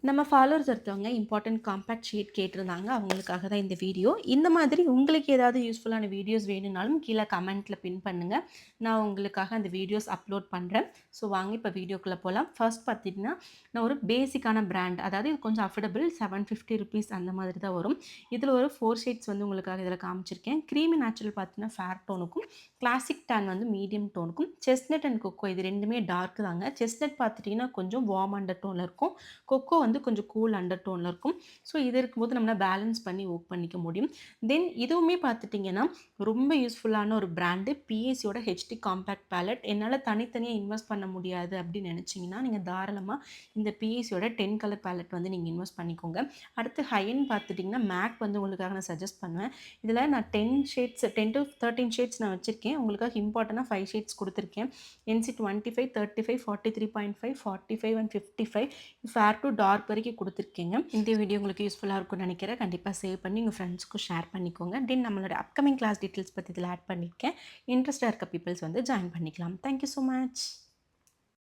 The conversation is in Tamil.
நம்ம ஃபாலோவர்ஸ் ஒருத்தவங்க இம்பார்ட்டன்ட் காம்பேக்ட் ஷீட் கேட்டிருந்தாங்க. அவங்களுக்காக தான் இந்த வீடியோ. இந்த மாதிரி உங்களுக்கு ஏதாவது யூஸ்ஃபுல்லான வீடியோஸ் வேணும்னாலும் கீழ கமெண்ட்ல பின் பண்ணுங்க. நான் உங்களுக்காக அந்த வீடியோஸ் அப்லோட் பண்றேன். ஸோ வாங்க இப்ப வீடியோக்குள்ள போலாம். ஃபர்ஸ்ட் பார்த்தீங்கன்னா, நான் ஒரு பேசிக்கான பிராண்ட் அதாவது இது கொஞ்சம் அஃபோர்டபிள் ₹750 அந்த மாதிரி தான் வரும். இதில ஒரு 4 ஷேட்ஸ் வந்து உங்களுக்காக இதில காமிச்சிருக்கேன். கிரீமி நேச்சுரல் பார்த்தீங்கன்னா ஃபேர் டோனுக்கும், கிளாசிக் டான் வந்து மீடியம் டோனுக்கும், செஸ்ட்நட் அண்ட் கொக்கோ இது 2மே டார்க் தாங்க. செஸ்ட்நட் பார்த்துட்டீங்கன்னா கொஞ்சம் வார்ம் அண்டர் டோன்ல இருக்கும். கொக்கோ வந்து கொஞ்சம் கூல் அண்டர் டோன்ல இருக்கும். ஸோ இது இருக்கும்போது நம்மளால பேலன்ஸ் பண்ணி ஒர்க் பண்ணிக்க முடியும். தென் இதுவுமே பார்த்துட்டிங்கன்னா, ரொம்ப யூஸ்ஃபுல்லான ஒரு பிராண்டு பிஎஸ்சியோட ஹெச்டி காம்பேக்ட் பேலட். என்னால தனித்தனியா இன்வெஸ்ட் பண்ண முடியாது அப்படின்னு நினைச்சீங்கன்னா, நீங்க தாராளமா இந்த பிஎஸ்சியோட 10 கலர் பேலட் வந்து நீங்க இன்வெஸ்ட் பண்ணிக்கோங்க. அடுத்து ஹை எண்ட் பார்த்துட்டிங்கன்னா, மேக் வந்து உங்களுக்காக நான் சஜெஸ்ட் பண்ணுவேன். இதில நான் 10 ஷேட்ஸ் 10 டூ 13 ஷேட்ஸ் நான் வச்சிருக்கேன். உங்களுக்காக இம்பார்ட்டன்ட்டா 5 ஷேட்ஸ் குடுத்துருக்கேன். NC 25, 35, 43.5, 45 and 55 fair to dark வரைக்கும் குடுத்துருக்கேங்க. இந்த வீடியோ உங்களுக்கு யூஸ்ஃபுல்லா இருக்கும்னு நினைக்கிறேன். கண்டிப்பா சேவ் பண்ணி உங்க ஃப்ரெண்ட்ஸ்க்கும் ஷேர் பண்ணிக்கோங்க. தென் நம்மளோட அப்கமிங் கிளாஸ் டீட்டெயில்ஸ் பத்தி இதில ஆட் பண்ணியிருக்கேன். இன்ட்ரெஸ்ட்டா இருக்க பீப்பிள்ஸ் வந்து ஜாயின் பண்ணிக்கலாம். Thank you so much.